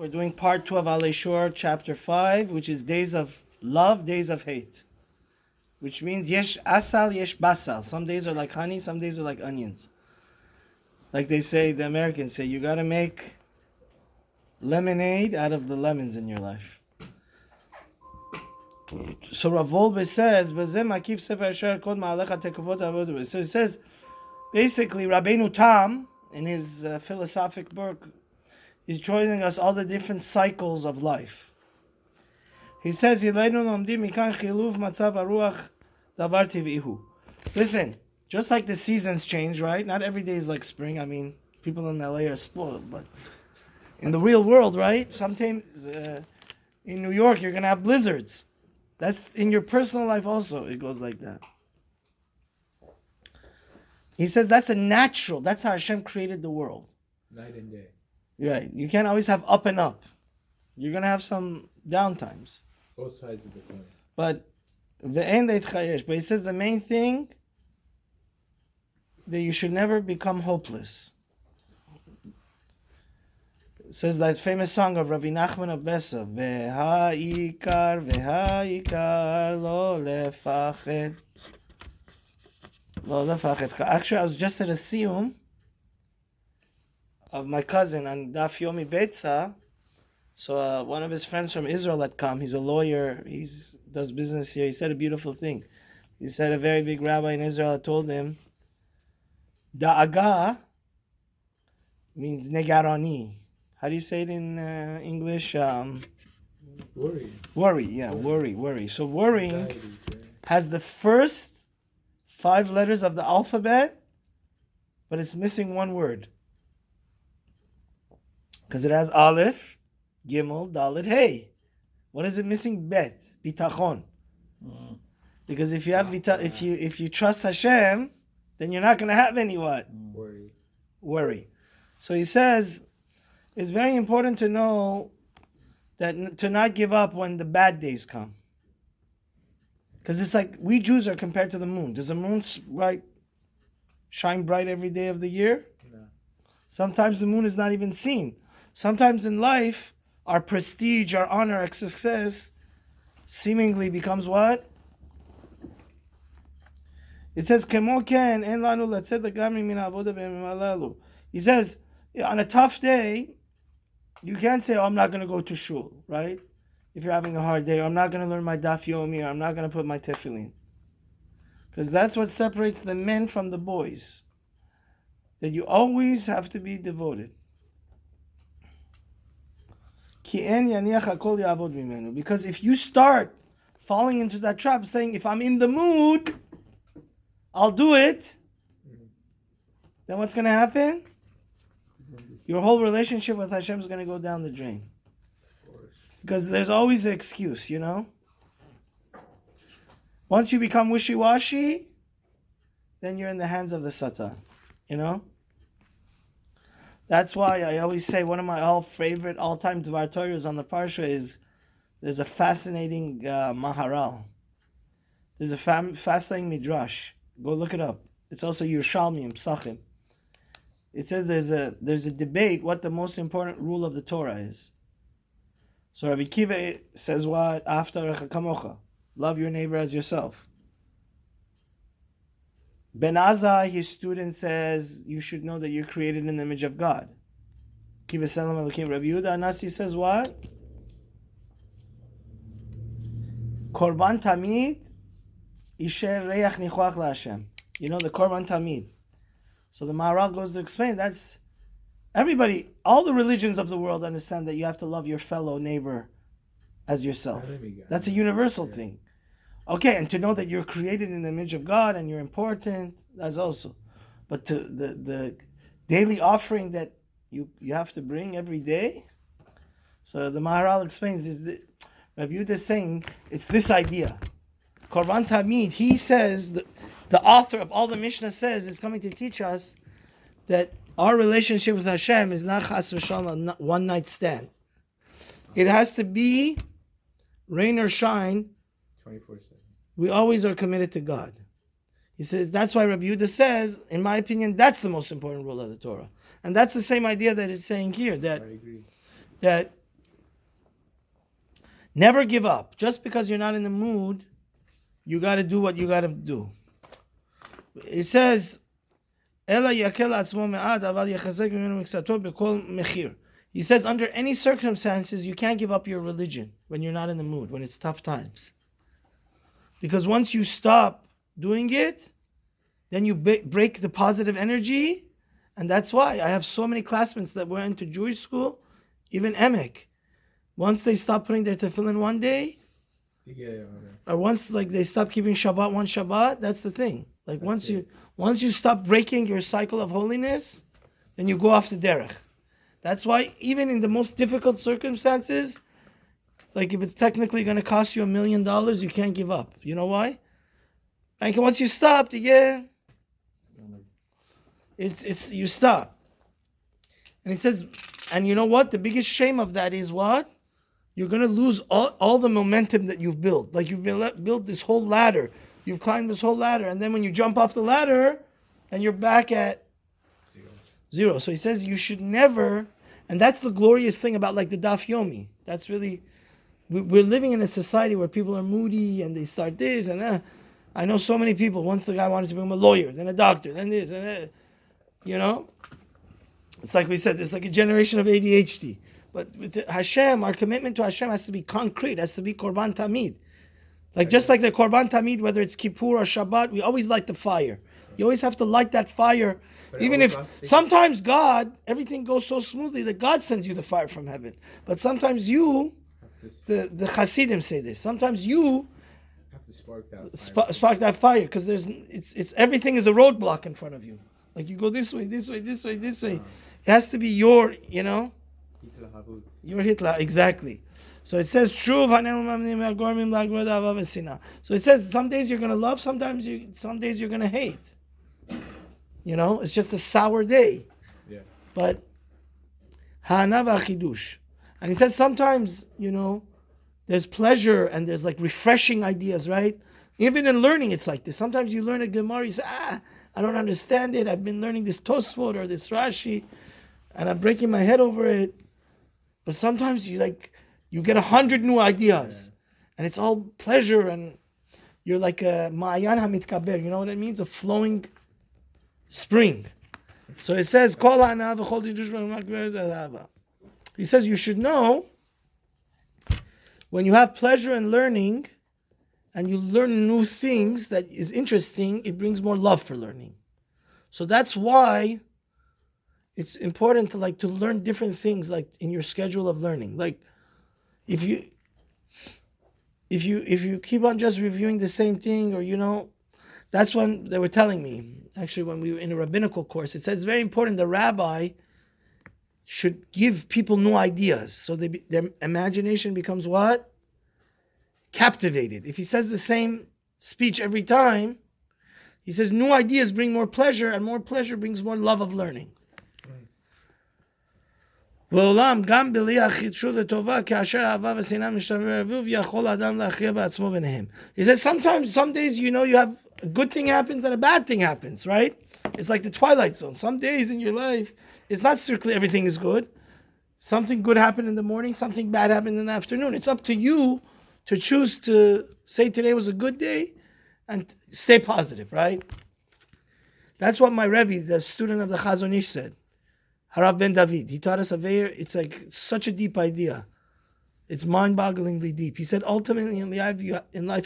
We're doing part 2 of Alie Shur, chapter 5, which is days of love, days of hate. Which means yesh asal, yesh basal. Some days are like honey, some days are like onions. Like they say, the Americans say, you gotta make lemonade out of the lemons in your life. So Rav Wolbe says, so he says, basically, Rabbeinu Tam, in his philosophic book, is showing us all the different cycles of life. He says, listen, just like the seasons change, right? Not every day is like spring. I mean, people in LA are spoiled, but in the real world, right? Sometimes in New York, you're going to have blizzards. That's in your personal life also. It goes like that. He says that's a natural. That's how Hashem created the world. Night and day. Right. You can't always have up and up. You're going to have some downtimes. Both sides of the coin. But he says the main thing, that you should never become hopeless. It says that famous song of Rabbi Nachman of Bessa, V'ha'ikar lo lefached. Lo lefached. Actually, I was just at a siyum of my cousin on Daf Yomi Betza. So one of his friends from Israel had come. He's a lawyer. He does business here. He said a beautiful thing. He said a very big rabbi in Israel had told him, Da'aga means negarani. How do you say it in English? Worry, yeah, worry. So worrying has the first 5 letters of the alphabet, but it's missing one word. Because it has Aleph, Gimel, Dalet, Hey. What is it missing? Bet, bitachon. Because if you have if you trust Hashem, then you're not going to have any what? Worry. So he says, it's very important to know that to not give up when the bad days come. Because it's like we Jews are compared to the moon. Does the moon shine bright every day of the year? No. Sometimes the moon is not even seen. Sometimes in life, our prestige, our honor, our success seemingly becomes what? It says, he says, on a tough day, you can't say, I'm not going to go to shul, right? If you're having a hard day, or I'm not going to learn my daf yomi, or I'm not going to put my tefillin. Because that's what separates the men from the boys. That you always have to be devoted. Because if you start falling into that trap, saying, if I'm in the mood, I'll do it, then what's going to happen? Your whole relationship with Hashem is going to go down the drain. Because there's always an excuse, you know? Once you become wishy-washy, then you're in the hands of the Satan, you know? That's why I always say one of my favorite all-time Dvar Torahs on the Parsha is there's a fascinating Maharal. There's a fascinating Midrash. Go look it up. It's also Yerushalmi, Psachim. It says there's a debate what the most important rule of the Torah is. So Rabbi Kiva says what? After kamocha. Love your neighbor as yourself. Ben Azai, his student, says you should know that you're created in the image of God. Kiva Selam Elokim. Rabbi Yehuda Anasi says what? Korban Tamid Isher Reach Nichuach LaHashem. You know the Korban Tamid. So the Maharal goes to explain that's everybody, all the religions of the world understand that you have to love your fellow neighbor as yourself. That's a universal thing. Okay, and to know that you're created in the image of God and you're important, that's also. But to the daily offering that you have to bring every day, so the Maharal explains, Rabbi Yehuda is saying, it's this idea. Korban Tamid, he says, the author of all the Mishnah says, is coming to teach us that our relationship with Hashem is not chas v'shalom, a one-night stand. It has to be rain or shine. 24/7. We always are committed to God. He says, that's why Rabbi Yehuda says, in my opinion, that's the most important rule of the Torah. And that's the same idea that it's saying here, that Never give up. Just because you're not in the mood, you got to do what you got to do. It says, he says, under any circumstances, you can't give up your religion when you're not in the mood, when it's tough times. Because once you stop doing it, then you break the positive energy. And that's why I have so many classmates that went to Jewish school, even Emek. Once they stop putting their tefillin one day, or once they stop keeping Shabbat one Shabbat, that's the thing. Once you stop breaking your cycle of holiness, then you go off the derech. That's why even in the most difficult circumstances, like if it's technically going to cost you $1 million, you can't give up. You know why? Like once you stop, you stop. And he says, and you know what? The biggest shame of that is what? You're going to lose all the momentum that you've built. Like you've built this whole ladder. You've climbed this whole ladder. And then when you jump off the ladder, and you're back at zero. So he says you should never, and that's the glorious thing about the Daf Yomi. That's really, we're living in a society where people are moody and they start this and that. I know so many people. Once the guy wanted to become a lawyer, then a doctor, then this and that. You know? It's like we said, there's like a generation of ADHD. But with Hashem, our commitment to Hashem has to be concrete, has to be Korban Tamid. Just like the Korban Tamid, whether it's Kippur or Shabbat, we always light the fire. You always have to light that fire. Even if sometimes God, everything goes so smoothly that God sends you the fire from heaven. But sometimes you, the Hasidim say this, sometimes you have to spark that fire because it's everything is a roadblock in front of you. Like you go this way, this way, this way, this way. It has to be your Hitler, exactly. So it says, so it says some days you're going to love, some days you're going to hate. It's just a sour day. Yeah. But ha'ana v'achidush. And he says sometimes, there's pleasure and there's refreshing ideas, right? Even in learning, it's like this. Sometimes you learn a Gemara, you say, I don't understand it. I've been learning this Tosfot or this Rashi, and I'm breaking my head over it. But sometimes you get 100 new ideas, and it's all pleasure, and you're like a Ma'ayan HaMitkaber. You know what it means? A flowing spring. So it says, he says you should know when you have pleasure in learning and you learn new things that is interesting, it brings more love for learning. So that's why it's important to learn different things in your schedule of learning. If you keep on just reviewing the same thing, or that's when they were telling me, actually when we were in a rabbinical course, it says it's very important the rabbi should give people new ideas so their imagination becomes what? Captivated. If he says the same speech every time, he says new ideas bring more pleasure, and more pleasure brings more love of learning. He says sometimes, some days, you have a good thing happens and a bad thing happens, right? It's like the Twilight Zone. Some days in your life, it's not strictly everything is good. Something good happened in the morning, something bad happened in the afternoon. It's up to you to choose to say today was a good day and stay positive, right? That's what my Rebbe, the student of the Chazon Ish, said. Harav Ben David, he taught us it's such a deep idea. It's mind-bogglingly deep. He said, ultimately in life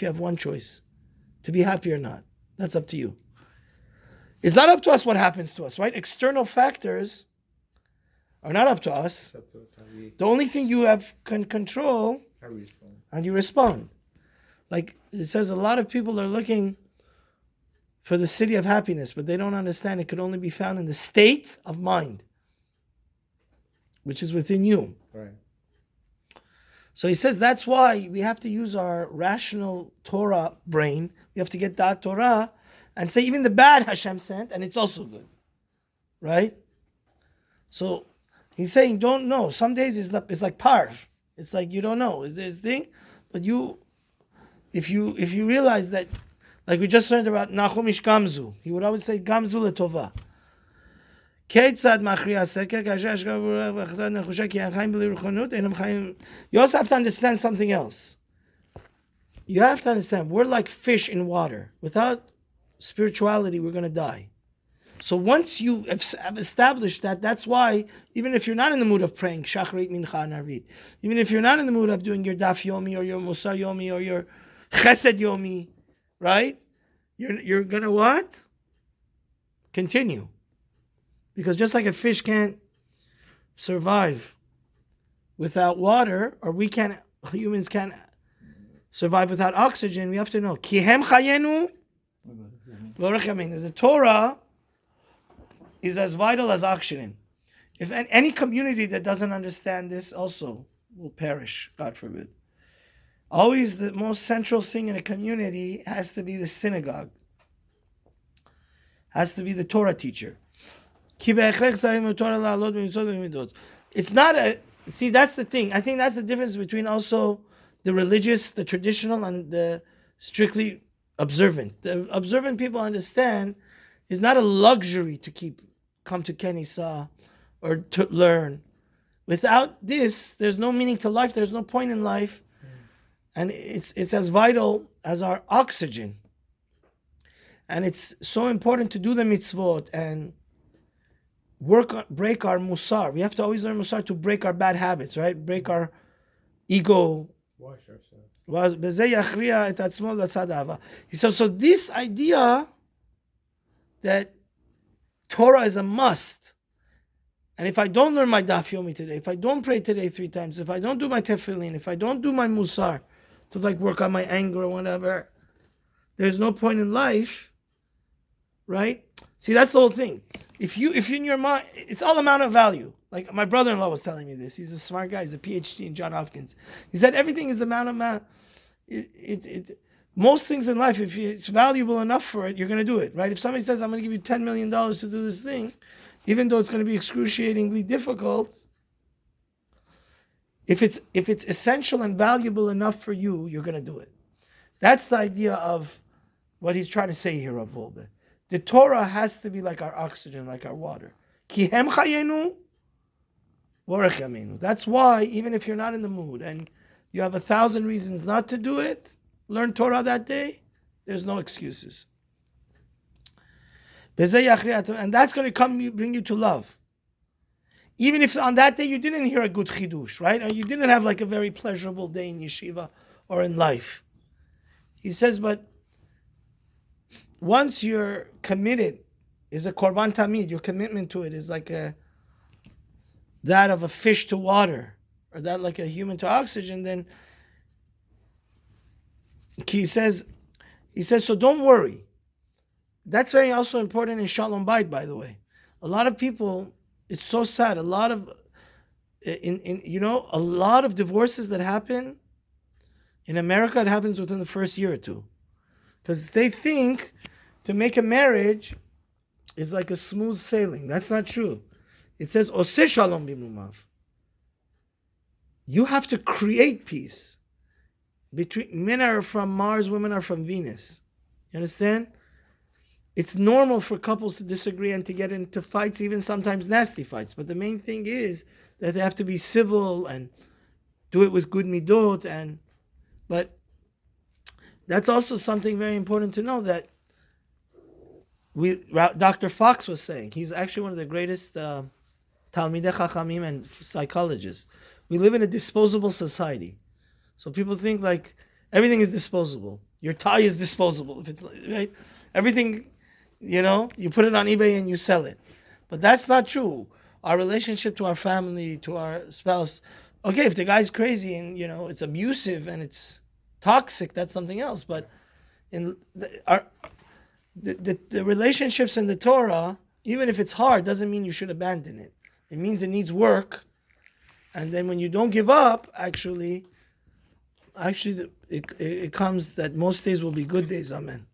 you have one choice, to be happy or not. That's up to you. It's not up to us what happens to us, right? External factors are not up to us. The only thing you can control, and you respond. Like it says, a lot of people are looking for the city of happiness, but they don't understand it could only be found in the state of mind, which is within you. Right. So he says that's why we have to use our rational Torah brain. We have to get that Torah and say even the bad Hashem sent, and it's also good. Right? So he's saying don't know. Some days it's like parv. It's like you don't know. It's this thing. But if you realize that, like we just learned about Nachum Ish Gamzu, he would always say Gamzu Letova. כיצד מכריע הסקר כאשר השגחה ברורה והחלטה נחושה כי החיים בלי רוחנות אינם חיים. You also have to understand something else. You have to understand, we're like fish in water. Without spirituality, we're going to die. So once you have established that, that's why, even if you're not in the mood of praying, Shachrit, Mincha, and Arvit, even if you're not in the mood of doing your Daf Yomi, or your Musar Yomi, or your Chesed Yomi, right? You're going to what? Continue. Because just like a fish can't survive without water, or humans can't survive without oxygen, we have to know. Kihem chayenu, the Torah is as vital as oxygen. If any community that doesn't understand this also will perish, God forbid. Always the most central thing in a community has to be the synagogue. Has to be the Torah teacher. It's not see, that's the thing. I think that's the difference between also the religious, the traditional, and the strictly observant. The observant people understand is not a luxury to come to Kenisa or to learn. Without this, there's no meaning to life. There's no point in life. And it's as vital as our oxygen. And it's so important to do the mitzvot and break our musar. We have to always learn musar to break our bad habits, right? Break our ego. Wash ourselves. So this idea that Torah is a must, and if I don't learn my Daf Yomi today, if I don't pray today 3 times, if I don't do my tefillin, if I don't do my musar to work on my anger or whatever, there's no point in life, right? See, that's the whole thing. If you in your mind, it's all amount of value. Like my brother-in-law was telling me this. He's a smart guy. He's a PhD in Johns Hopkins. He said everything is amount. Most things in life, if it's valuable enough for it, you're going to do it, right? If somebody says, I'm going to give you $10 million to do this thing, even though it's going to be excruciatingly difficult, if it's essential and valuable enough for you, you're going to do it. That's the idea of what he's trying to say here, Rav Wolbe. The Torah has to be like our oxygen, like our water. Kihem chayenu, vorech yameinu. That's why, even if you're not in the mood and you have 1,000 reasons not to do it, learn Torah that day, there's no excuses. And that's going to bring you to love. Even if on that day you didn't hear a good chidush, right? Or you didn't have like a very pleasurable day in yeshiva or in life. He says, but once you're committed, is a korban tamid, your commitment to it is like that of a fish to water, or that like a human to oxygen, then he says, so don't worry. That's very also important in Shalom Bayit, by the way. A lot of people, it's so sad, a lot of divorces that happen in America, it happens within the first year or two. Because they think to make a marriage is like a smooth sailing. That's not true. It says, Oseh Shalom Bimrumav. You have to create peace. Men are from Mars, women are from Venus. You understand? It's normal for couples to disagree and to get into fights, even sometimes nasty fights. But the main thing is that they have to be civil and do it with good midot. But that's also something very important to know, that Dr. Fox was saying. He's actually one of the greatest Talmidei Chachamim and psychologists. We live in a disposable society. So people think like everything is disposable. Your tie is disposable. If it's right, everything, you put it on eBay and you sell it. But that's not true. Our relationship to our family, to our spouse. Okay, if the guy's crazy and it's abusive and it's toxic, that's something else. But in the relationships in the Torah, even if it's hard, doesn't mean you should abandon it. It means it needs work. And then when you don't give up, actually, it comes that most days will be good days. Amen.